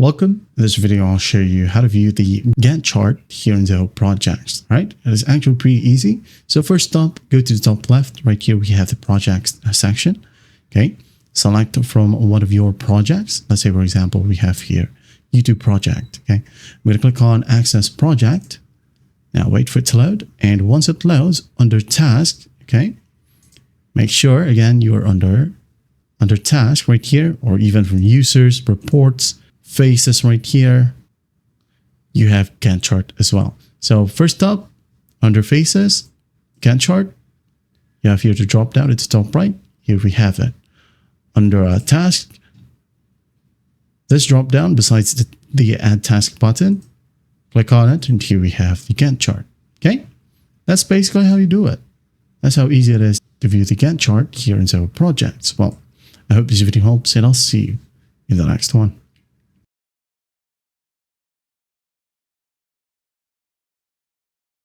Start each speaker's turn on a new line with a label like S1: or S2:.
S1: Welcome. In this video, I'll show you how to view the Gantt chart here in Zoho Projects, right? It is actually pretty easy. So first up, go to the top left. Right here, we have the projects section. Okay. Select from one of your projects. Let's say, for example, we have here YouTube project. Okay. I'm going to click on access project. Now wait for it to load. And once it loads, under task, okay, make sure again, you're under task right here, or even from users, reports, faces right here, you have Gantt chart as well. So first up, under faces, Gantt chart, you have here to drop down at the top right. Here we have it. Under task, this drop down besides the add task button, click on it, and here we have the Gantt chart. Okay, that's basically how you do it. That's how easy it is to view the Gantt chart here in Zoho Projects. Well, I hope this video helps, and I'll see you in the next one.